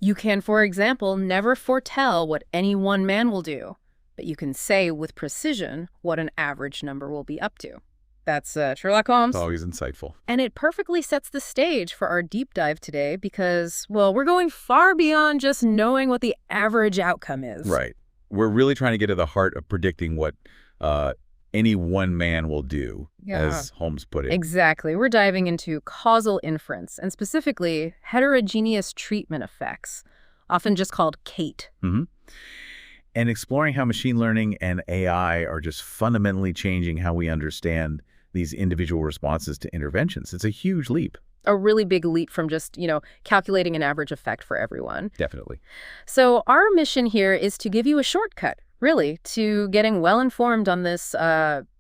You can, for example, never foretell what any one man will do, but you can say with precision what an average number will be up to. That's Sherlock Holmes. It's always insightful. And it perfectly sets the stage for our deep dive today because, well, we're going far beyond just knowing what the average outcome is. Right. We're really trying to get to the heart of predicting what any one man will do, as Holmes put it. Exactly. We're diving into causal inference, and specifically heterogeneous treatment effects, often just called CATE. Mm-hmm. And exploring how machine learning and AI are just fundamentally changing how we understand these individual responses to interventions. It's a huge leap. A really big leap from just, calculating an average effect for everyone. Definitely. So our mission here is to give you a shortcut, really, to getting well-informed on this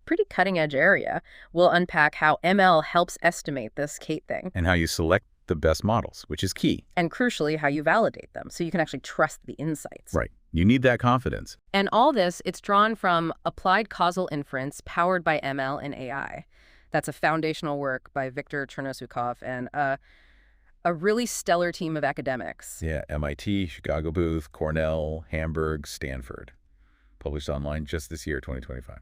pretty cutting-edge area. We'll unpack how ML helps estimate this CATE thing. And how you select the best models, which is key. And crucially, how you validate them, so you can actually trust the insights. Right. You need that confidence. And all this, it's drawn from applied causal inference powered by ML and AI. That's a foundational work by Viktor Chernozhukov and a really stellar team of academics. Yeah, MIT, Chicago Booth, Cornell, Hamburg, Stanford. Published online just this year, 2025.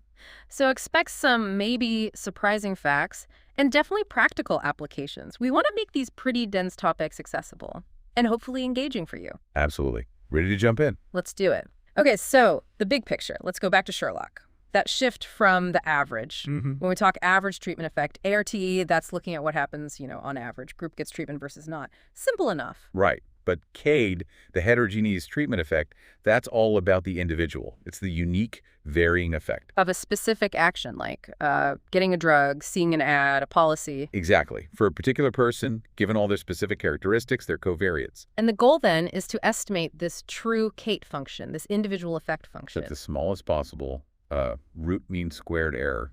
So expect some maybe surprising facts and definitely practical applications. We want to make these pretty dense topics accessible and hopefully engaging for you. Absolutely. Ready to jump in? Let's do it. Okay, so the big picture. Let's go back to Sherlock. That shift from the average. When we talk average treatment effect, ARTE, that's looking at what happens, on average. Group gets treatment versus not. Simple enough. Right. But CADE, the heterogeneous treatment effect, that's all about the individual. It's the unique varying effect. Of a specific action, like getting a drug, seeing an ad, a policy. Exactly. For a particular person, given all their specific characteristics, they're covariates. And the goal then is to estimate this true CATE function, this individual effect function. At the smallest possible root mean squared error,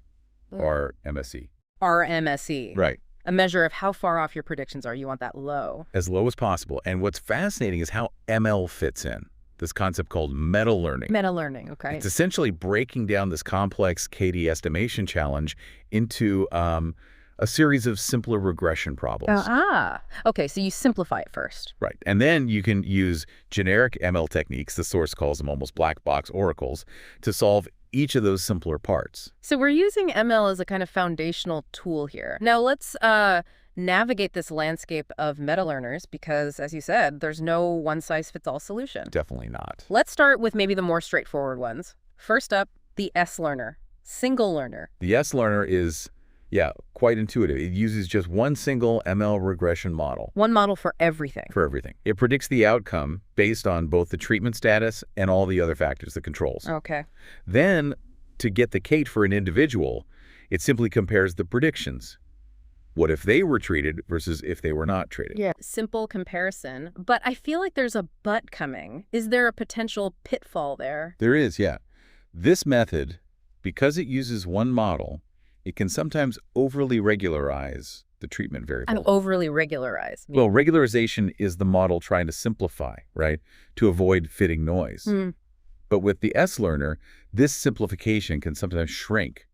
or MSE. RMSE. Right. A measure of how far off your predictions are. You want that low. As low as possible. And what's fascinating is how ML fits in. This concept called meta-learning. Meta-learning, okay. It's essentially breaking down this complex CATE estimation challenge into a series of simpler regression problems. Okay, so you simplify it first. Right. And then you can use generic ML techniques, the source calls them almost black box oracles, to solve each of those simpler parts. So we're using ML as a kind of foundational tool here. Now let's navigate this landscape of meta-learners because, as you said, there's no one-size-fits-all solution. Definitely not. Let's start with maybe the more straightforward ones. First up, the S-learner, single learner. The S-learner is, quite intuitive. It uses just one single ML regression model. One model for everything. For everything. It predicts the outcome based on both the treatment status and all the other factors, the controls. Okay. Then, to get the CATE for an individual, it simply compares the predictions. What if they were treated versus if they were not treated? Yeah, simple comparison. But I feel like there's a but coming. Is there a potential pitfall there? There is, yeah. This method, because it uses one model, it can sometimes overly regularize the treatment variable. And overly regularize. Well, regularization is the model trying to simplify, right, to avoid fitting noise. But with the S-learner, this simplification can sometimes shrink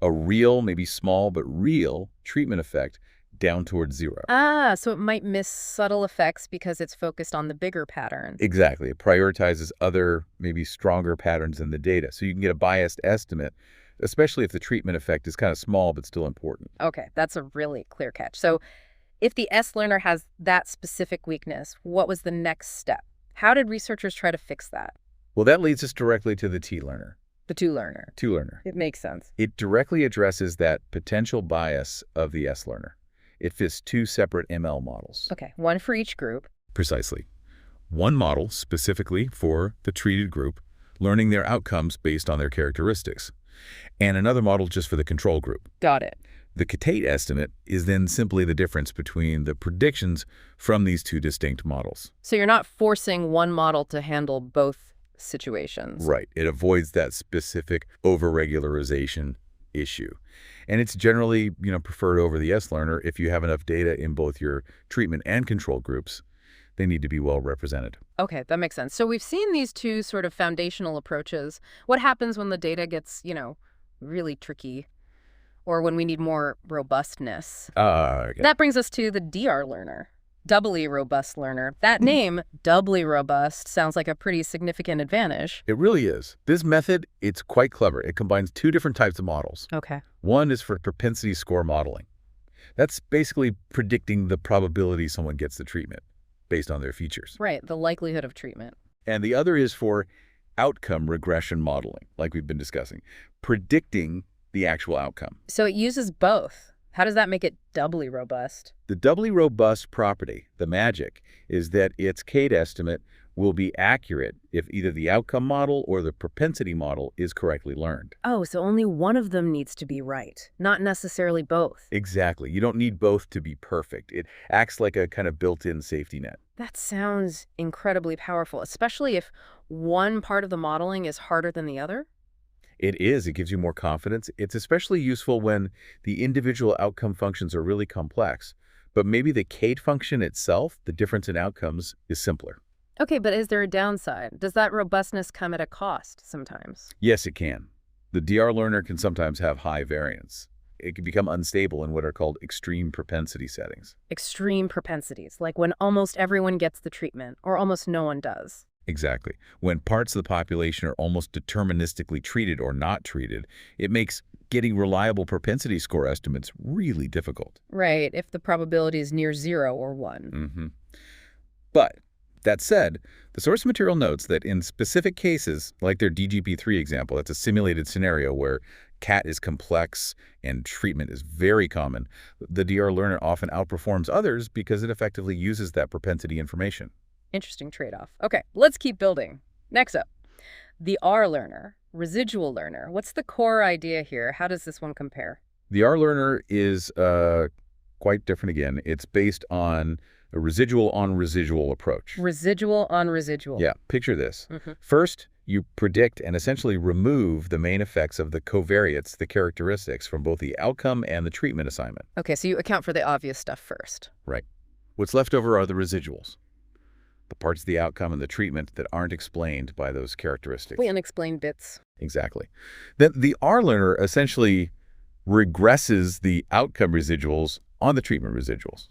a real, maybe small, but real treatment effect down towards zero. So it might miss subtle effects because it's focused on the bigger pattern. Exactly. It prioritizes other, maybe stronger patterns in the data. So you can get a biased estimate, especially if the treatment effect is kind of small but still important. Okay, that's a really clear catch. So if the S-learner has that specific weakness, what was the next step? How did researchers try to fix that? Well, that leads us directly to the T-learner. The two-learner. Two-learner. It makes sense. It directly addresses that potential bias of the S-learner. It fits two separate ML models. Okay, one for each group. Precisely. One model specifically for the treated group, learning their outcomes based on their characteristics, and another model just for the control group. Got it. The CATE estimate is then simply the difference between the predictions from these two distinct models. So you're not forcing one model to handle both situations. Right. It avoids that specific over-regularization issue. And it's generally, preferred over the S-learner if you have enough data in both your treatment and control groups. They need to be well represented. Okay, that makes sense. So we've seen these two sort of foundational approaches. What happens when the data gets, really tricky or when we need more robustness? Okay. That brings us to the DR learner. Doubly robust learner. That name, doubly robust, sounds like a pretty significant advantage. It really is. This method, it's quite clever. It combines two different types of models. Okay. One is for propensity score modeling. That's basically predicting the probability someone gets the treatment based on their features. Right, the likelihood of treatment. And the other is for outcome regression modeling, like we've been discussing, predicting the actual outcome. So it uses both. How does that make it doubly robust? The doubly robust property, the magic, is that its CATE estimate will be accurate if either the outcome model or the propensity model is correctly learned. Oh, so only one of them needs to be right, not necessarily both. Exactly. You don't need both to be perfect. It acts like a kind of built-in safety net. That sounds incredibly powerful, especially if one part of the modeling is harder than the other. It is. It gives you more confidence. It's especially useful when the individual outcome functions are really complex, but maybe the CATE function itself, the difference in outcomes, is simpler. Okay, but is there a downside? Does that robustness come at a cost sometimes? Yes, it can. The DR learner can sometimes have high variance. It can become unstable in what are called extreme propensity settings. Extreme propensities, like when almost everyone gets the treatment, or almost no one does. Exactly. When parts of the population are almost deterministically treated or not treated, it makes getting reliable propensity score estimates really difficult. Right, if the probability is near 0 or 1. But that said, the source material notes that in specific cases, like their DGP3 example, that's a simulated scenario where CAT is complex and treatment is very common, the DR learner often outperforms others because it effectively uses that propensity information. Interesting trade-off. Okay, let's keep building. Next up, the R learner, residual learner. What's the core idea here? How does this one compare? The R learner is quite different again. It's based on a residual-on-residual approach. Residual on residual. Yeah, picture this. First, you predict and essentially remove the main effects of the covariates, the characteristics, from both the outcome and the treatment assignment. Okay, so you account for the obvious stuff first. Right. What's left over are the residuals, the parts of the outcome and the treatment that aren't explained by those characteristics. The unexplained bits. Exactly. Then the R learner essentially regresses the outcome residuals on the treatment residuals.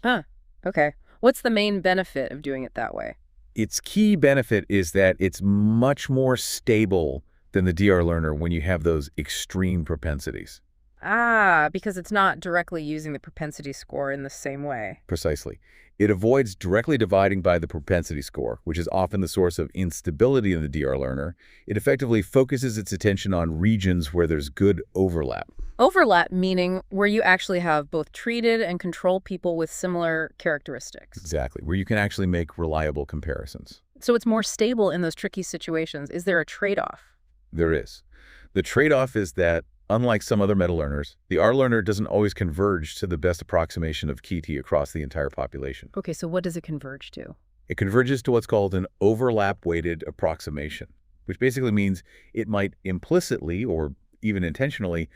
Okay. What's the main benefit of doing it that way? Its key benefit is that it's much more stable than the DR learner when you have those extreme propensities. Because it's not directly using the propensity score in the same way. Precisely. It avoids directly dividing by the propensity score, which is often the source of instability in the DR learner. It effectively focuses its attention on regions where there's good overlap. Overlap meaning where you actually have both treated and control people with similar characteristics. Exactly, where you can actually make reliable comparisons. So it's more stable in those tricky situations. Is there a trade-off? There is. The trade-off is that, unlike some other meta learners, the R learner doesn't always converge to the best approximation of CATE across the entire population. Okay, so what does it converge to? It converges to what's called an overlap-weighted approximation, which basically means it might implicitly or even intentionally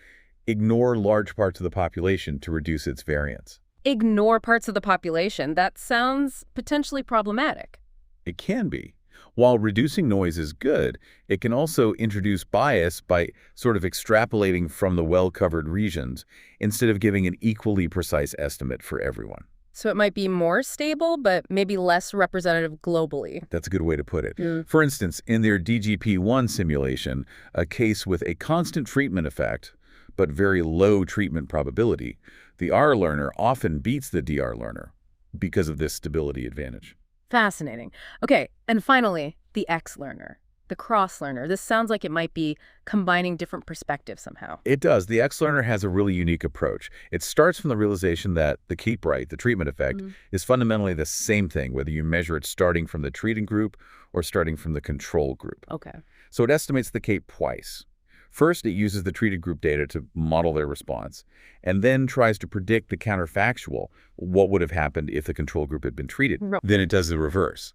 ignore large parts of the population to reduce its variance. Ignore parts of the population? That sounds potentially problematic. It can be. While reducing noise is good, it can also introduce bias by sort of extrapolating from the well-covered regions instead of giving an equally precise estimate for everyone. So it might be more stable, but maybe less representative globally. That's a good way to put it. For instance, in their DGP1 simulation, a case with a constant treatment effect, but very low treatment probability, the R learner often beats the DR learner because of this stability advantage. Fascinating. Okay, and finally, the X learner, the cross learner. This sounds like it might be combining different perspectives somehow. It does. The X learner has a really unique approach. It starts from the realization that the keep right, the treatment effect, is fundamentally the same thing, whether you measure it starting from the treating group or starting from the control group. Okay. So it estimates the CATE twice. First, it uses the treated group data to model their response, and then tries to predict the counterfactual, what would have happened if the control group had been treated. Then it does the reverse.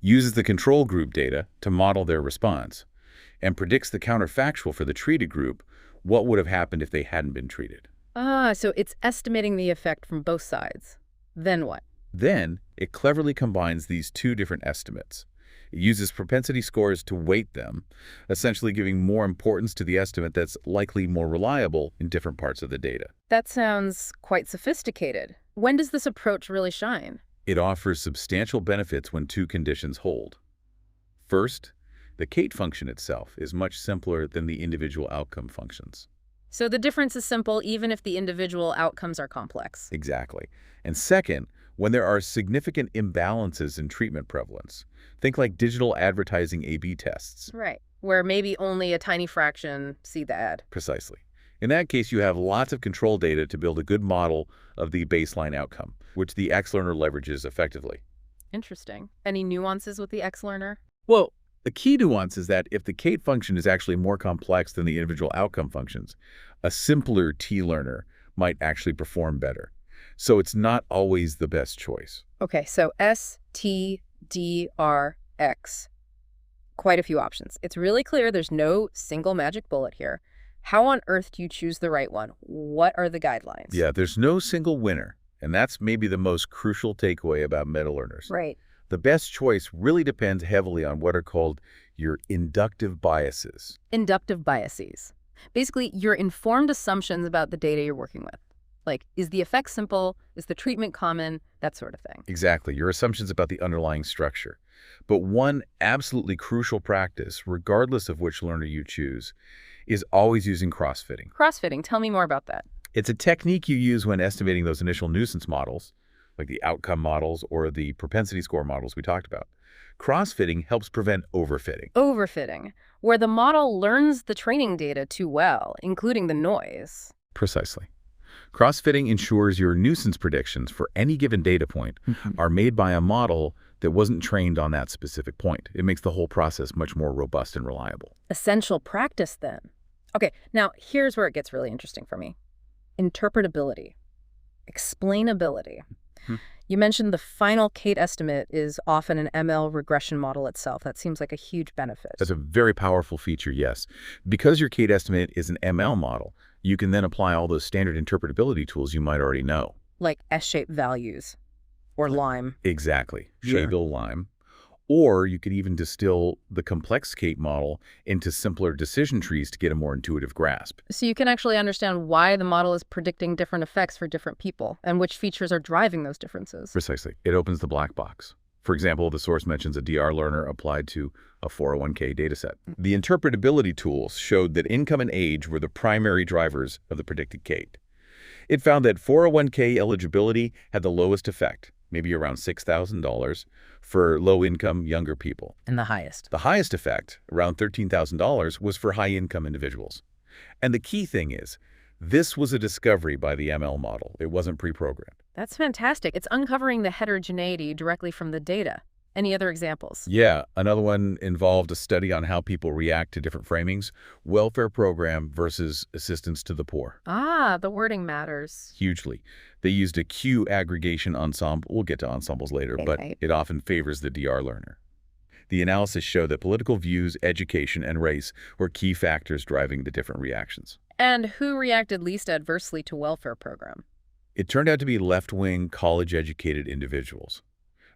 Uses the control group data to model their response, and predicts the counterfactual for the treated group, what would have happened if they hadn't been treated. So it's estimating the effect from both sides. Then what? Then it cleverly combines these two different estimates. It uses propensity scores to weight them, essentially giving more importance to the estimate that's likely more reliable in different parts of the data. That sounds quite sophisticated. When does this approach really shine? It offers substantial benefits when two conditions hold. First, the CATE function itself is much simpler than the individual outcome functions. So the difference is simple even if the individual outcomes are complex. Exactly. And second, when there are significant imbalances in treatment prevalence, think like digital advertising A/B tests. Right. Where maybe only a tiny fraction see the ad. Precisely. In that case, you have lots of control data to build a good model of the baseline outcome, which the XLearner leverages effectively. Interesting. Any nuances with the XLearner? Well, the key nuance is that if the CATE function is actually more complex than the individual outcome functions, a simpler T-learner might actually perform better. So it's not always the best choice. Okay, so STDRX. Quite a few options. It's really clear there's no single magic bullet here. How on earth do you choose the right one? What are the guidelines? Yeah, there's no single winner, and that's maybe the most crucial takeaway about meta-learners. Right. The best choice really depends heavily on what are called your inductive biases. Inductive biases. Basically, your informed assumptions about the data you're working with. Like, is the effect simple? Is the treatment common? That sort of thing. Exactly, your assumptions about the underlying structure. But one absolutely crucial practice, regardless of which learner you choose, is always using cross-fitting. Cross-fitting, tell me more about that. It's a technique you use when estimating those initial nuisance models, like the outcome models or the propensity score models we talked about. Cross-fitting helps prevent overfitting. Overfitting, where the model learns the training data too well, including the noise. Precisely. Cross-fitting ensures your nuisance predictions for any given data point are made by a model that wasn't trained on that specific point. It makes the whole process much more robust and reliable. Essential practice, then. Okay, now here's where it gets really interesting for me. Interpretability. Explainability. You mentioned the final CATE estimate is often an ML regression model itself. That seems like a huge benefit. That's a very powerful feature, yes. Because your CATE estimate is an ML model, you can then apply all those standard interpretability tools you might already know. Like S-shaped values or lime. Exactly. Sure. Shabil lime. Or you could even distill the complex CATE model into simpler decision trees to get a more intuitive grasp. So you can actually understand why the model is predicting different effects for different people and which features are driving those differences. Precisely. It opens the black box. For example, the source mentions a DR learner applied to a 401k dataset. The interpretability tools showed that income and age were the primary drivers of the predicted CATE. It found that 401k eligibility had the lowest effect, maybe around $6,000, for low-income younger people. And the highest. The highest effect, around $13,000, was for high-income individuals. And the key thing is, this was a discovery by the ML model. It wasn't pre-programmed. That's fantastic. It's uncovering the heterogeneity directly from the data. Any other examples? Yeah, another one involved a study on how people react to different framings, welfare program versus assistance to the poor. Ah, the wording matters. Hugely. They used a Q aggregation ensemble. We'll get to ensembles later, but it often favors the DR learner. The analysis showed that political views, education, and race were key factors driving the different reactions. And who reacted least adversely to welfare program? It turned out to be left-wing, college-educated individuals.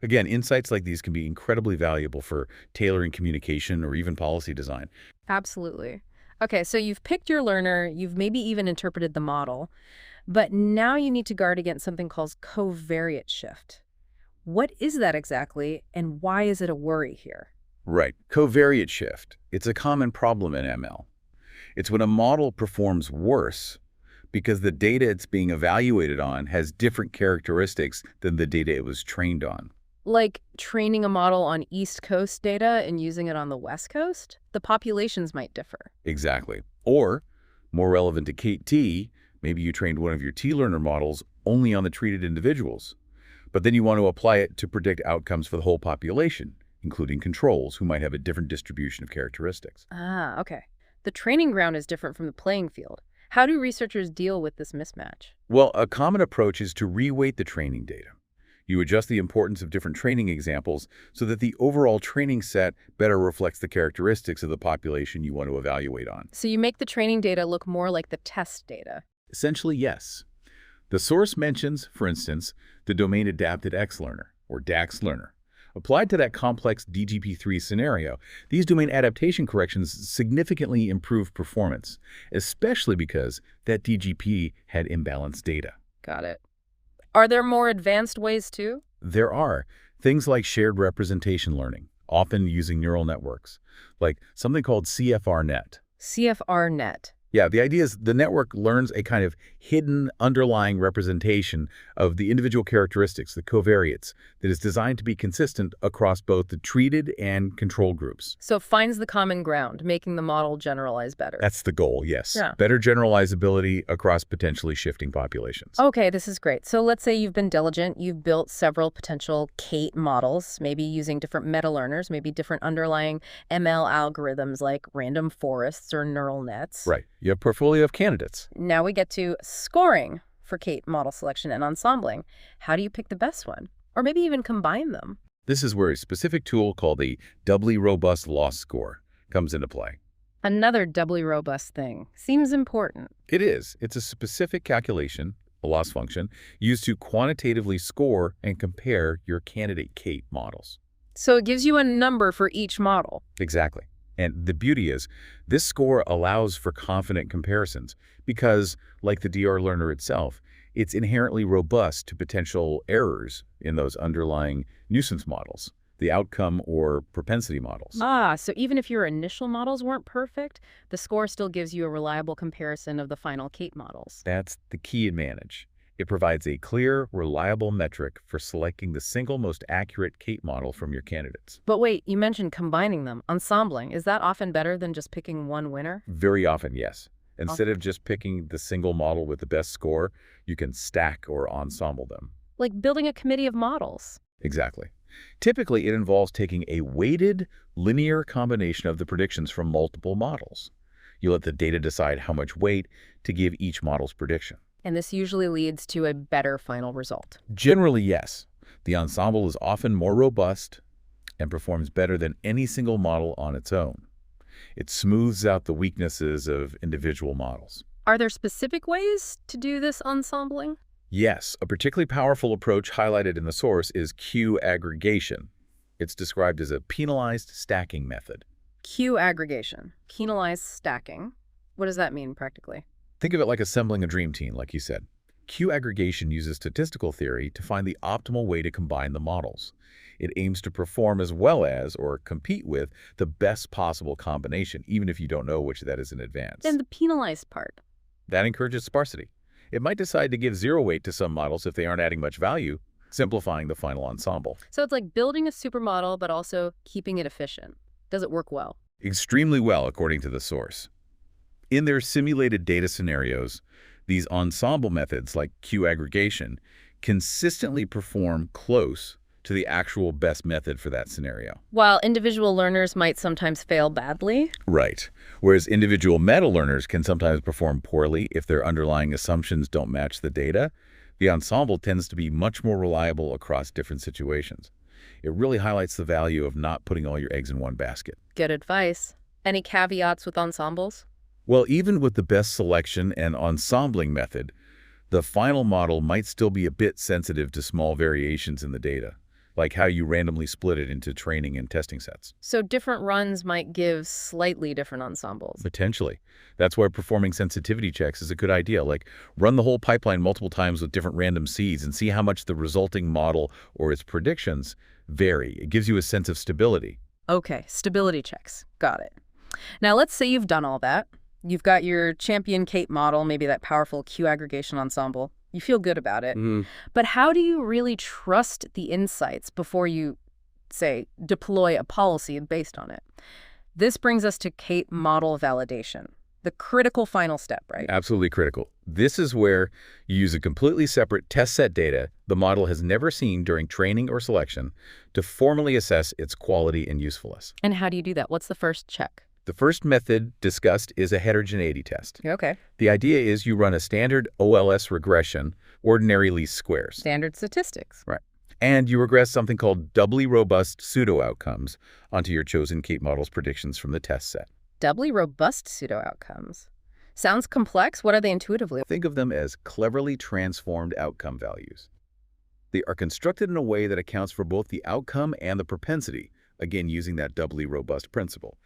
Again, insights like these can be incredibly valuable for tailoring communication or even policy design. Absolutely. Okay, so you've picked your learner, you've maybe even interpreted the model, but now you need to guard against something called covariate shift. What is that exactly, and why is it a worry here? Right. Covariate shift. It's a common problem in ML. It's when a model performs worse because the data it's being evaluated on has different characteristics than the data it was trained on. Like training a model on East Coast data and using it on the West Coast? The populations might differ. Exactly. Or, more relevant to CATE, maybe you trained one of your T-learner models only on the treated individuals, but then you want to apply it to predict outcomes for the whole population, including controls who might have a different distribution of characteristics. Ah, okay. The training ground is different from the playing field. How do researchers deal with this mismatch? Well, a common approach is to reweight the training data. You adjust the importance of different training examples so that the overall training set better reflects the characteristics of the population you want to evaluate on. So you make the training data look more like the test data. Essentially, yes. The source mentions, for instance, the domain-adapted XLearner, or DAX learner. Applied to that complex DGP3 scenario, these domain adaptation corrections significantly improve performance, especially because that DGP had imbalanced data. Got it. Are there more advanced ways too? There are things like shared representation learning, often using neural networks, like something called CFRNet. CFRNet. Yeah, the idea is the network learns a kind of hidden underlying representation of the individual characteristics, the covariates, that is designed to be consistent across both the treated and control groups. So it finds the common ground, making the model generalize better. That's the goal, yes. Yeah. Better generalizability across potentially shifting populations. Okay, this is great. So let's say you've been diligent, you've built several potential CATE models, maybe using different meta-learners, maybe different underlying ML algorithms like random forests or neural nets. Right. You have a portfolio of candidates. Now we get to scoring for CATE model selection and ensembling. How do you pick the best one? Or maybe even combine them? This is where a specific tool called the Doubly Robust loss score comes into play. Another doubly robust thing. Seems important. It is. It's a specific calculation, a loss function, used to quantitatively score and compare your candidate CATE models. So it gives you a number for each model. Exactly. And the beauty is, this score allows for confident comparisons because, like the DR learner itself, it's inherently robust to potential errors in those underlying nuisance models, the outcome or propensity models. So even if your initial models weren't perfect, the score still gives you a reliable comparison of the final CATE models. That's the key advantage. It provides a clear, reliable metric for selecting the single most accurate CATE model from your candidates. But wait, you mentioned combining them. Ensembling, is that often better than just picking one winner? Very often, yes. Instead of just picking the single model with the best score, you can stack or ensemble them. Like building a committee of models. Exactly. Typically, it involves taking a weighted, linear combination of the predictions from multiple models. You let the data decide how much weight to give each model's prediction. And this usually leads to a better final result. Generally, yes. The ensemble is often more robust and performs better than any single model on its own. It smooths out the weaknesses of individual models. Are there specific ways to do this ensembling? Yes, a particularly powerful approach highlighted in the source is Q aggregation. It's described as a penalized stacking method. Q aggregation, penalized stacking. What does that mean practically? Think of it like assembling a dream team, like you said. Q aggregation uses statistical theory to find the optimal way to combine the models. It aims to perform as well as, or compete with, the best possible combination, even if you don't know which that is in advance. Then the penalized part. That encourages sparsity. It might decide to give zero weight to some models if they aren't adding much value, simplifying the final ensemble. So it's like building a supermodel, but also keeping it efficient. Does it work well? Extremely well, according to the source. In their simulated data scenarios, these ensemble methods, like Q aggregation, consistently perform close to the actual best method for that scenario. While individual learners might sometimes fail badly? Right. Whereas individual meta-learners can sometimes perform poorly if their underlying assumptions don't match the data, the ensemble tends to be much more reliable across different situations. It really highlights the value of not putting all your eggs in one basket. Good advice. Any caveats with ensembles? Well, even with the best selection and ensembling method, the final model might still be a bit sensitive to small variations in the data, like how you randomly split it into training and testing sets. So different runs might give slightly different ensembles. Potentially. That's why performing sensitivity checks is a good idea. Like, run the whole pipeline multiple times with different random seeds and see how much the resulting model or its predictions vary. It gives you a sense of stability. Okay, stability checks. Got it. Now let's say you've done all that. You've got your champion CATE model, maybe that powerful Q aggregation ensemble. You feel good about it. But how do you really trust the insights before you, say, deploy a policy based on it? This brings us to CATE model validation, the critical final step, right? Absolutely critical. This is where you use a completely separate test set data the model has never seen during training or selection to formally assess its quality and usefulness. And how do you do that? What's the first check? The first method discussed is a heterogeneity test. Okay. The idea is you run a standard OLS regression, ordinary least squares. Standard statistics. Right. And you regress something called doubly robust pseudo-outcomes onto your chosen CATE model's predictions from the test set. Doubly robust pseudo-outcomes. Sounds complex. What are they intuitively? Think of them as cleverly transformed outcome values. They are constructed in a way that accounts for both the outcome and the propensity, again using that doubly robust principle.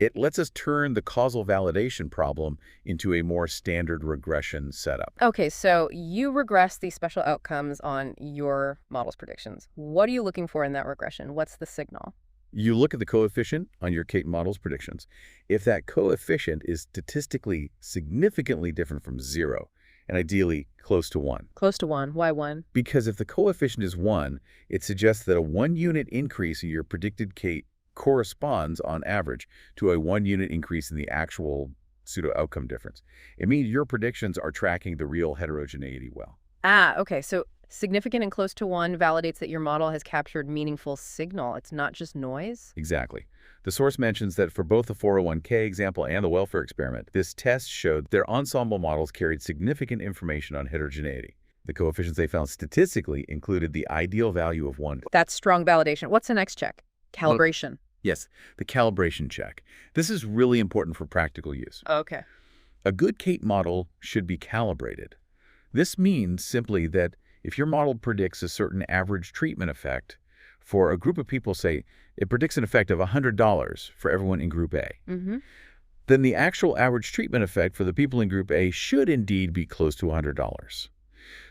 It lets us turn the causal validation problem into a more standard regression setup. Okay, so you regress these special outcomes on your model's predictions. What are you looking for in that regression? What's the signal? You look at the coefficient on your CATE model's predictions. If that coefficient is statistically significantly different from 0, and ideally close to 1. Close to 1. Why 1? Because if the coefficient is 1, it suggests that a 1-unit increase in your predicted CATE corresponds, on average, to a 1-unit increase in the actual pseudo-outcome difference. It means your predictions are tracking the real heterogeneity well. Ah, okay. So significant and close to 1 validates that your model has captured meaningful signal. It's not just noise? Exactly. The source mentions that for both the 401k example and the welfare experiment, this test showed their ensemble models carried significant information on heterogeneity. The coefficients they found statistically included the ideal value of 1. That's strong validation. What's the next check? Calibration. Yes, the calibration check. This is really important for practical use. Okay. A good CATE model should be calibrated. This means simply that if your model predicts a certain average treatment effect, for a group of people, say, it predicts an effect of $100 for everyone in Group A, then the actual average treatment effect for the people in Group A should indeed be close to $100.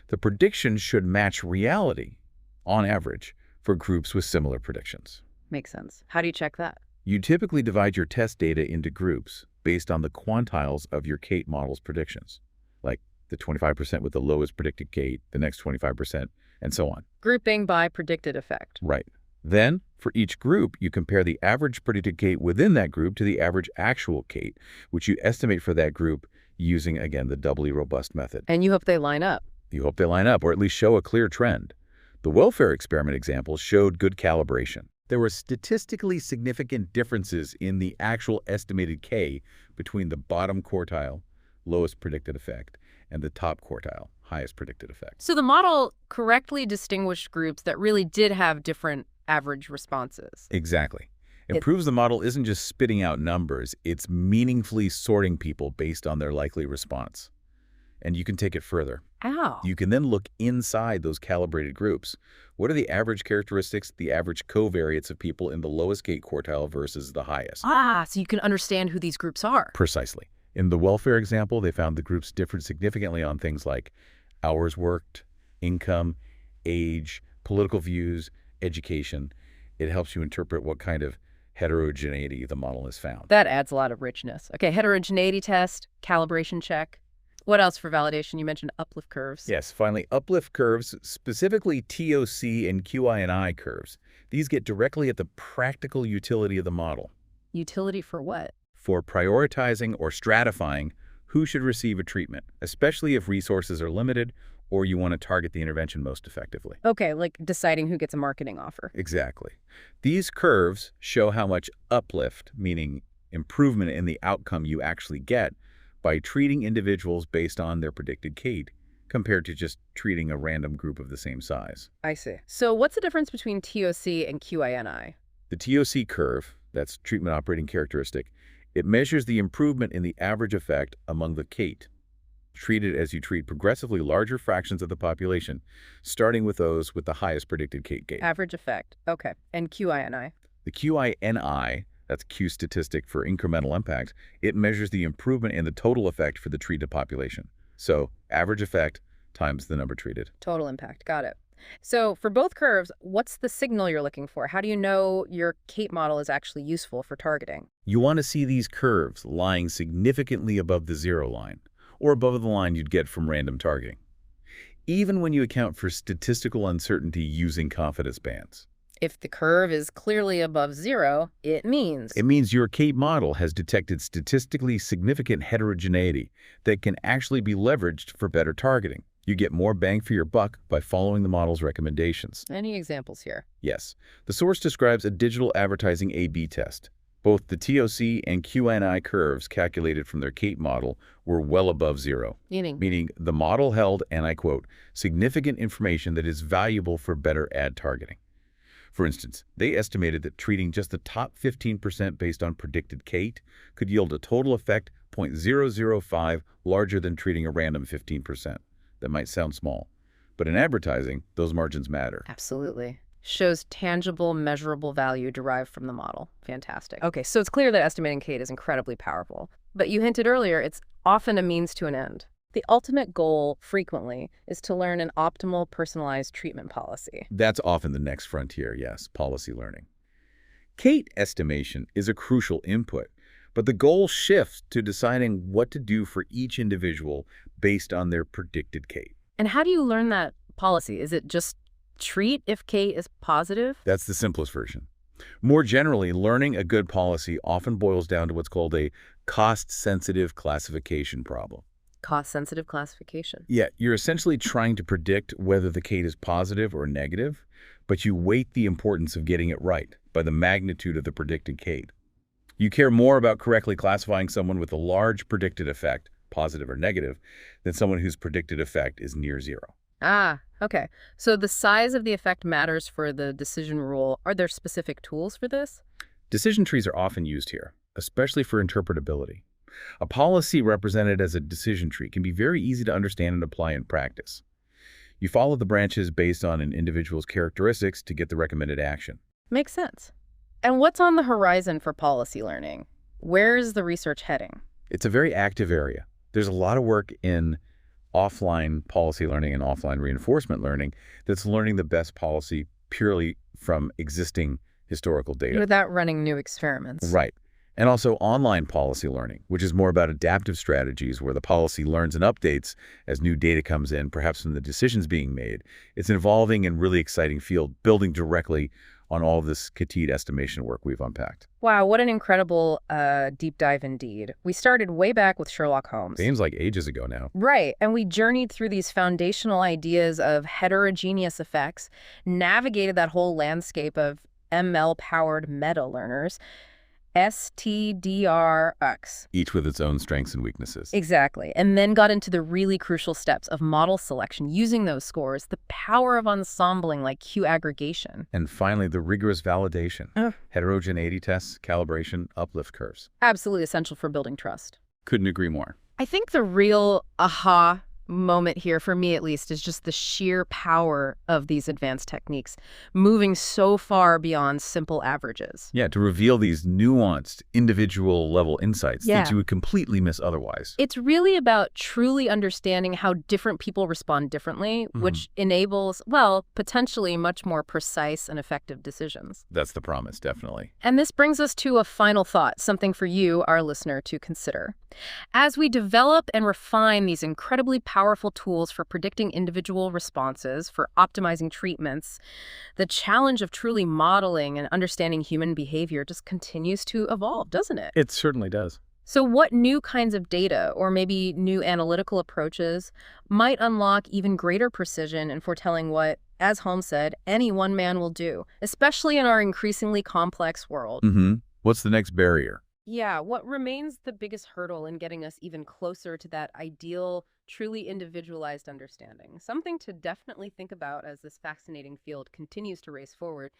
The prediction should match reality, on average, for groups with similar predictions. Makes sense. How do you check that? You typically divide your test data into groups based on the quantiles of your CATE model's predictions, like the 25% with the lowest predicted CATE, the next 25%, and so on. Grouping by predicted effect. Right. Then, for each group, you compare the average predicted CATE within that group to the average actual CATE, which you estimate for that group using, again, the doubly robust method. And you hope they line up. You hope they line up, or at least show a clear trend. The welfare experiment example showed good calibration. There were statistically significant differences in the actual estimated K between the bottom quartile, lowest predicted effect, and the top quartile, highest predicted effect. So the model correctly distinguished groups that really did have different average responses. Exactly. It proves the model isn't just spitting out numbers, it's meaningfully sorting people based on their likely response. And you can take it further. Ow. You can then look inside those calibrated groups. What are the average characteristics, the average covariates of people in the lowest CATE quartile versus the highest? Ah, so you can understand who these groups are. Precisely. In the welfare example, they found the groups differed significantly on things like hours worked, income, age, political views, education. It helps you interpret what kind of heterogeneity the model has found. That adds a lot of richness. Okay, heterogeneity test, calibration check. What else for validation? You mentioned uplift curves. Yes, finally, uplift curves, specifically TOC and QI&I curves. These get directly at the practical utility of the model. Utility for what? For prioritizing or stratifying who should receive a treatment, especially if resources are limited or you want to target the intervention most effectively. Okay, like deciding who gets a marketing offer. Exactly. These curves show how much uplift, meaning improvement in the outcome you actually get, by treating individuals based on their predicted CATE, compared to just treating a random group of the same size. I see. So what's the difference between TOC and QI&I? The TOC curve, that's treatment operating characteristic, it measures the improvement in the average effect among the CATE, treated as you treat progressively larger fractions of the population, starting with those with the highest predicted CATE gain. Average effect. Okay. And QI&I? The QI&I, that's Q statistic for incremental impact, it measures the improvement in the total effect for the treated population. So average effect times the number treated. Total impact. Got it. So for both curves, what's the signal you're looking for? How do you know your CATE model is actually useful for targeting? You want to see these curves lying significantly above the 0 line, or above the line you'd get from random targeting, even when you account for statistical uncertainty using confidence bands. If the curve is clearly above 0, it means your CATE model has detected statistically significant heterogeneity that can actually be leveraged for better targeting. You get more bang for your buck by following the model's recommendations. Any examples here? Yes. The source describes a digital advertising A/B test. Both the TOC and QI&I curves calculated from their CATE model were well above 0. Meaning the model held, and I quote, significant information that is valuable for better ad targeting. For instance, they estimated that treating just the top 15% based on predicted CATE could yield a total effect 0.005 larger than treating a random 15%. That might sound small, but in advertising, those margins matter. Absolutely. shows tangible, measurable value derived from the model. Fantastic. Okay, so it's clear that estimating CATE is incredibly powerful. But you hinted earlier, it's often a means to an end. The ultimate goal, frequently, is to learn an optimal personalized treatment policy. That's often the next frontier, yes, policy learning. CATE estimation is a crucial input, but the goal shifts to deciding what to do for each individual based on their predicted CATE. And how do you learn that policy? Is it just treat if CATE is positive? That's the simplest version. More generally, learning a good policy often boils down to what's called a cost-sensitive classification problem. Cost-sensitive classification. Yeah, you're essentially trying to predict whether the CATE is positive or negative, but you weight the importance of getting it right by the magnitude of the predicted CATE. You care more about correctly classifying someone with a large predicted effect, positive or negative, than someone whose predicted effect is near zero. Ah, okay. So the size of the effect matters for the decision rule. Are there specific tools for this? Decision trees are often used here, especially for interpretability. A policy represented as a decision tree can be very easy to understand and apply in practice. You follow the branches based on an individual's characteristics to get the recommended action. Makes sense. And what's on the horizon for policy learning? Where is the research heading? It's a very active area. There's a lot of work in offline policy learning and offline reinforcement learning that's learning the best policy purely from existing historical data. Without running new experiments. Right. And also online policy learning, which is more about adaptive strategies where the policy learns and updates as new data comes in, perhaps from the decisions being made. It's an evolving and really exciting field, building directly on all this CATE estimation work we've unpacked. Wow, what an incredible deep dive indeed. We started way back with Sherlock Holmes. Seems like ages ago now. Right, and we journeyed through these foundational ideas of heterogeneous effects, navigated that whole landscape of ML-powered meta-learners, STDRX. Each with its own strengths and weaknesses. Exactly. And then got into the really crucial steps of model selection, using those scores, the power of ensembling like Q aggregation. And finally, the rigorous validation. Heterogeneity tests, calibration, uplift curves. Absolutely essential for building trust. Couldn't agree more. I think the real aha moment here, for me at least, is just the sheer power of these advanced techniques, moving so far beyond simple averages. Yeah, to reveal these nuanced, individual-level insights that you would completely miss otherwise. It's really about truly understanding how different people respond differently, which enables, well, potentially much more precise and effective decisions. That's the promise, definitely. And this brings us to a final thought, something for you, our listener, to consider. As we develop and refine these incredibly powerful tools for predicting individual responses, for optimizing treatments, the challenge of truly modeling and understanding human behavior just continues to evolve, doesn't it? It certainly does. So what new kinds of data, or maybe new analytical approaches, might unlock even greater precision in foretelling what, as Holmes said, any one man will do, especially in our increasingly complex world? What's the next barrier? Yeah, what remains the biggest hurdle in getting us even closer to that ideal, truly individualized understanding? Something to definitely think about as this fascinating field continues to race forward.